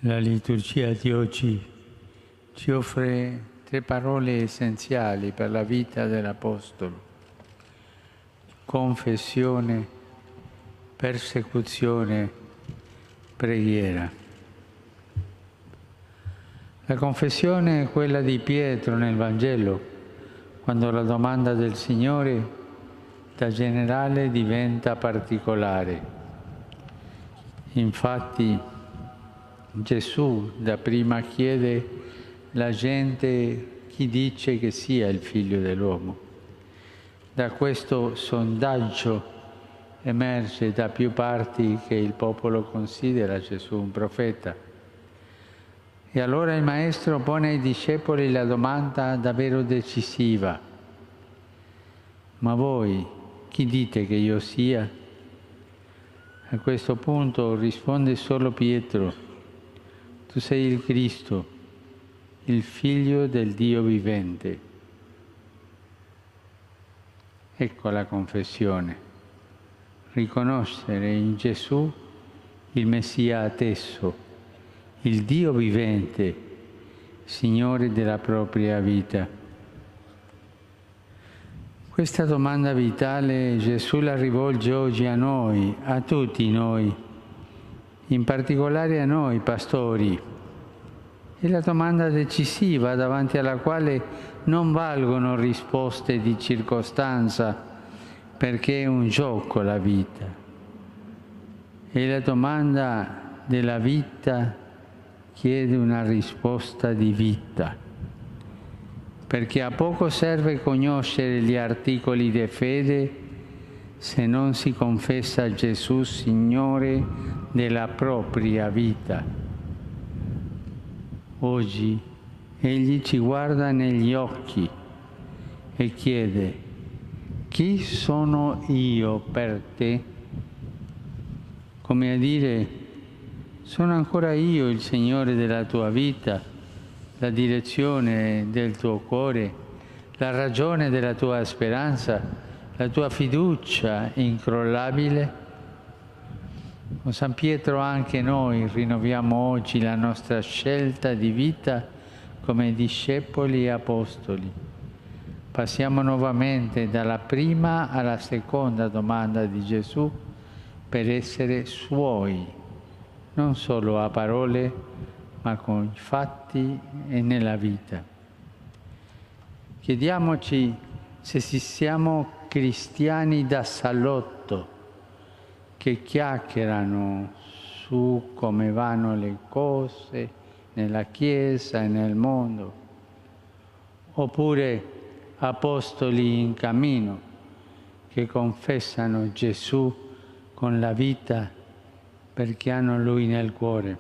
La liturgia di oggi ci offre 3 parole essenziali per la vita dell'Apostolo: confessione, persecuzione, preghiera. La confessione è quella di Pietro nel Vangelo, quando la domanda del Signore da generale diventa particolare. Infatti Gesù dapprima chiede alla gente chi dice che sia il Figlio dell'uomo. Da questo sondaggio emerge da più parti che il popolo considera Gesù un profeta. E allora il Maestro pone ai discepoli la domanda davvero decisiva: ma voi chi dite che io sia? A questo punto risponde solo Pietro: tu sei il Cristo, il Figlio del Dio vivente. Ecco la confessione: riconoscere in Gesù il Messia atteso, il Dio vivente, Signore della propria vita. Questa domanda vitale Gesù la rivolge oggi a noi, a tutti noi, in particolare a noi pastori. È la domanda decisiva davanti alla quale non valgono risposte di circostanza, perché è un gioco la vita. È la domanda della vita, chiede una risposta di vita, perché a poco serve conoscere gli articoli di fede se non si confessa Gesù Signore della propria vita. Oggi Egli ci guarda negli occhi e chiede: chi sono io per te? Come a dire: sono ancora io il Signore della tua vita, la direzione del tuo cuore, la ragione della tua speranza, la tua fiducia incrollabile? Con San Pietro anche noi rinnoviamo oggi la nostra scelta di vita come discepoli e apostoli. Passiamo nuovamente dalla prima alla seconda domanda di Gesù per essere Suoi, non solo a parole, ma con i fatti e nella vita. Chiediamoci se siamo cristiani da salotto, che chiacchierano su come vanno le cose nella Chiesa e nel mondo, oppure apostoli in cammino che confessano Gesù con la vita perché hanno Lui nel cuore.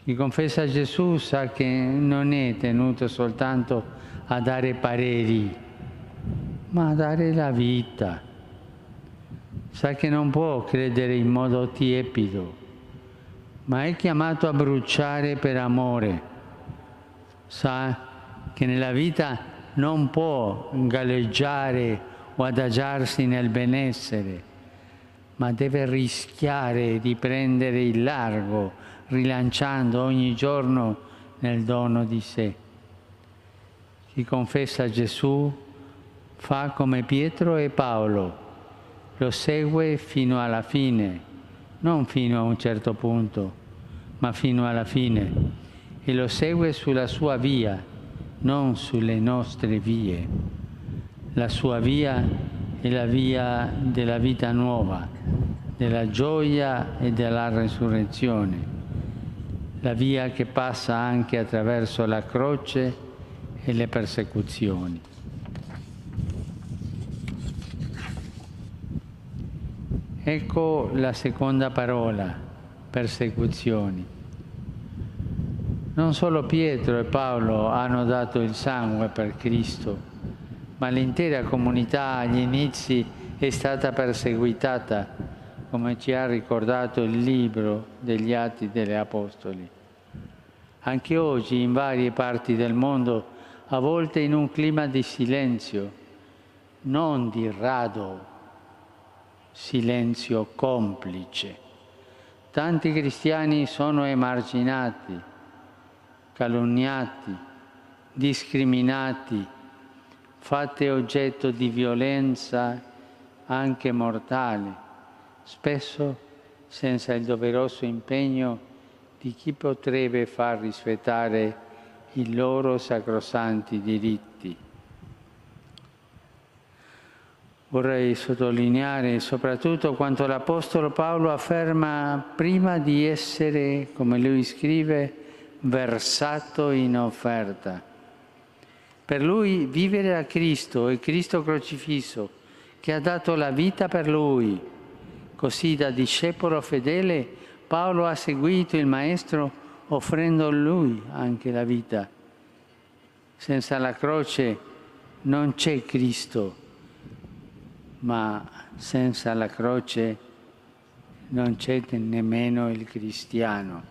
Chi confessa Gesù sa che non è tenuto soltanto a dare pareri, ma a dare la vita. Sa che non può credere in modo tiepido, ma è chiamato a bruciare per amore. Sa che nella vita non può galleggiare o adagiarsi nel benessere, ma deve rischiare di prendere il largo, rilanciando ogni giorno nel dono di sé. Chi confessa Gesù fa come Pietro e Paolo, lo segue fino alla fine, non fino a un certo punto, ma fino alla fine, e lo segue sulla sua via, non sulle nostre vie. La sua via è la via della vita nuova, della gioia e della resurrezione, la via che passa anche attraverso la croce e le persecuzioni. Ecco la seconda parola: persecuzioni. Non solo Pietro e Paolo hanno dato il sangue per Cristo, ma l'intera comunità agli inizi è stata perseguitata, come ci ha ricordato il libro degli Atti degli Apostoli. Anche oggi in varie parti del mondo, a volte in un clima di silenzio, non di rado, silenzio complice. Tanti cristiani sono emarginati, calunniati, discriminati, fatti oggetto di violenza anche mortale, spesso senza il doveroso impegno di chi potrebbe far rispettare i loro sacrosanti diritti. Vorrei sottolineare soprattutto quanto l'Apostolo Paolo afferma prima di essere, come lui scrive, versato in offerta. Per lui vivere era Cristo e Cristo crocifisso, che ha dato la vita per lui. Così da discepolo fedele Paolo ha seguito il Maestro offrendo lui anche la vita. Senza la croce non c'è Cristo, ma senza la croce non c'è nemmeno il cristiano.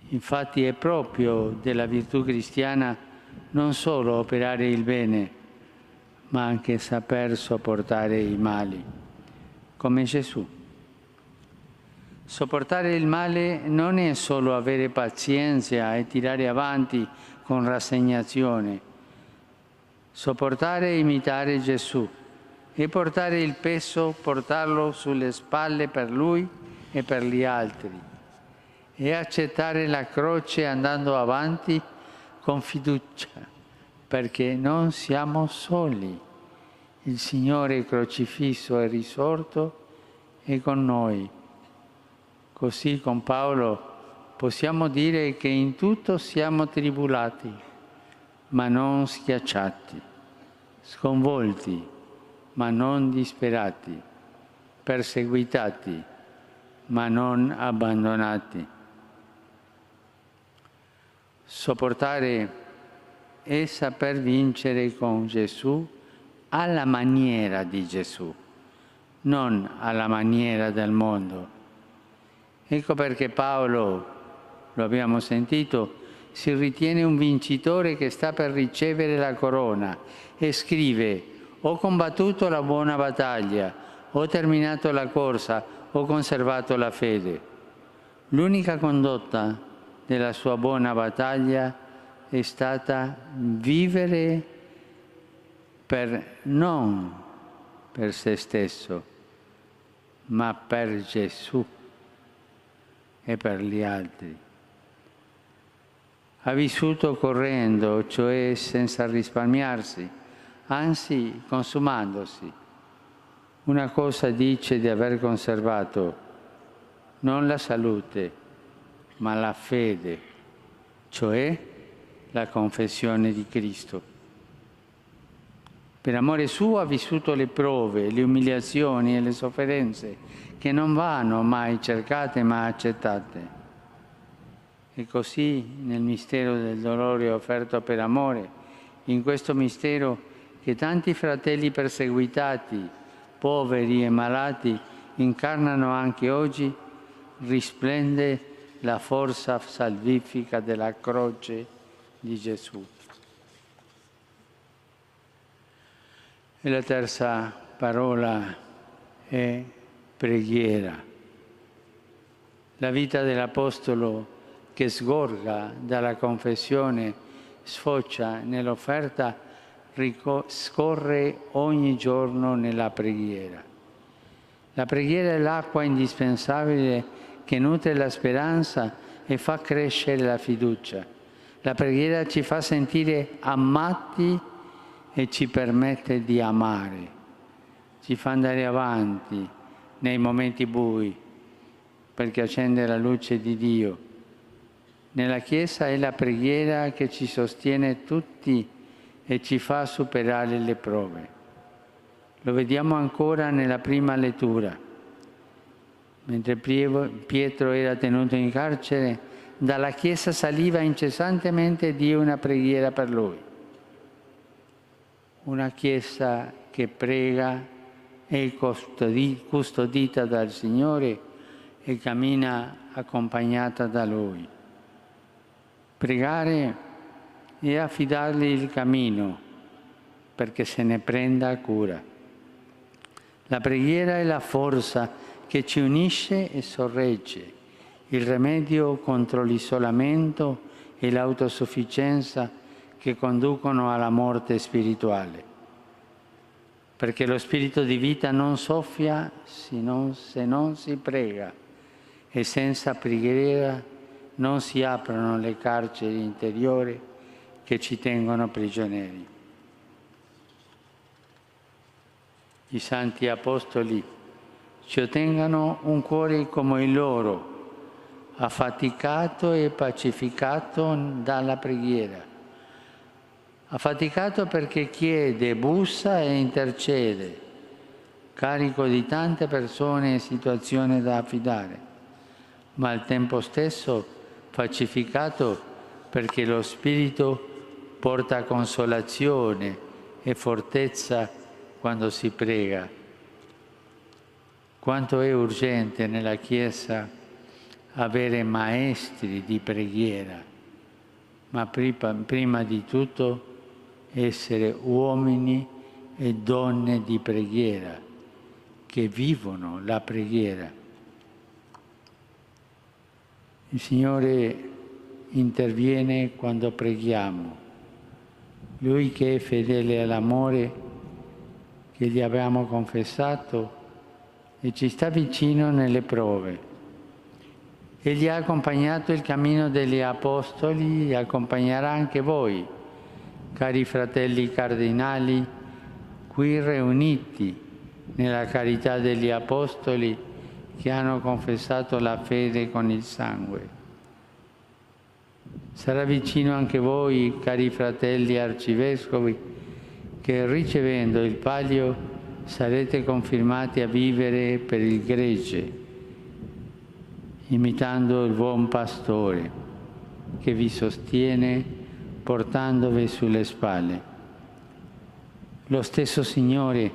Infatti è proprio della virtù cristiana non solo operare il bene, ma anche saper sopportare i mali, come Gesù. Sopportare il male non è solo avere pazienza e tirare avanti con rassegnazione. Sopportare e imitare Gesù e portare il peso, portarlo sulle spalle per Lui e per gli altri e accettare la croce andando avanti con fiducia, perché non siamo soli. Il Signore crocifisso è risorto e con noi. Così con Paolo possiamo dire che in tutto siamo tribulati, ma non schiacciati, sconvolti, ma non disperati, perseguitati, ma non abbandonati. Sopportare è saper vincere con Gesù alla maniera di Gesù, non alla maniera del mondo. Ecco perché Paolo, lo abbiamo sentito, si ritiene un vincitore che sta per ricevere la corona e scrive: ho combattuto la buona battaglia, ho terminato la corsa, ho conservato la fede. L'unica condotta della sua buona battaglia è stata vivere non per se stesso, ma per Gesù e per gli altri. Ha vissuto correndo, cioè senza risparmiarsi, anzi consumandosi. Una cosa dice di aver conservato, non la salute, ma la fede, cioè la confessione di Cristo. Per amore suo ha vissuto le prove, le umiliazioni e le sofferenze che non vanno mai cercate ma accettate. E così nel mistero del dolore offerto per amore, in questo mistero che tanti fratelli perseguitati, poveri e malati incarnano anche oggi, risplende la forza salvifica della croce di Gesù. E la terza parola è preghiera. La vita dell'Apostolo che sgorga dalla confessione, sfocia nell'offerta, scorre ogni giorno nella preghiera. La preghiera è l'acqua indispensabile che nutre la speranza e fa crescere la fiducia. La preghiera ci fa sentire amati e ci permette di amare, ci fa andare avanti nei momenti bui, perché accende la luce di Dio. Nella Chiesa è la preghiera che ci sostiene tutti e ci fa superare le prove. Lo vediamo ancora nella prima lettura. Mentre Pietro era tenuto in carcere, dalla Chiesa saliva incessantemente Dio una preghiera per lui. Una Chiesa che prega, è custodita dal Signore e cammina accompagnata da Lui. Pregare e affidargli il cammino perché se ne prenda cura. La preghiera è la forza che ci unisce e sorregge, il rimedio contro l'isolamento e l'autosufficienza che conducono alla morte spirituale. Perché lo spirito di vita non soffia se non si prega, e senza preghiera non si aprono le carceri interiori che ci tengono prigionieri. I santi apostoli ci ottengano un cuore come il loro, affaticato e pacificato dalla preghiera. Affaticato perché chiede, bussa e intercede, carico di tante persone e situazioni da affidare, ma al tempo stesso pacificato perché lo Spirito porta consolazione e fortezza quando si prega. Quanto è urgente nella Chiesa avere maestri di preghiera, ma prima di tutto essere uomini e donne di preghiera, che vivono la preghiera. Il Signore interviene quando preghiamo. Lui che è fedele all'amore che gli abbiamo confessato e ci sta vicino nelle prove. Egli ha accompagnato il cammino degli Apostoli e accompagnerà anche voi, cari fratelli cardinali, qui riuniti nella carità degli Apostoli che hanno confessato la fede con il sangue. Sarà vicino anche voi, cari fratelli arcivescovi, che ricevendo il palio sarete confermati a vivere per il gregge, imitando il buon pastore che vi sostiene portandovi sulle spalle. Lo stesso Signore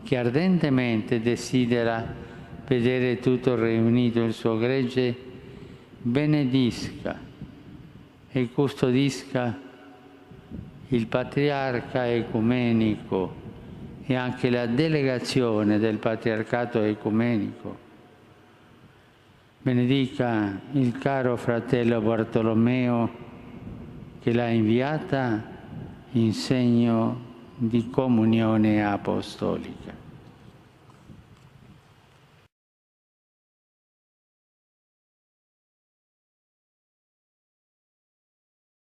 che ardentemente desidera vedere tutto riunito il suo gregge, benedisca e custodisca il patriarca ecumenico e anche la delegazione del patriarcato ecumenico. Benedica il caro fratello Bartolomeo che l'ha inviata in segno di comunione apostolica.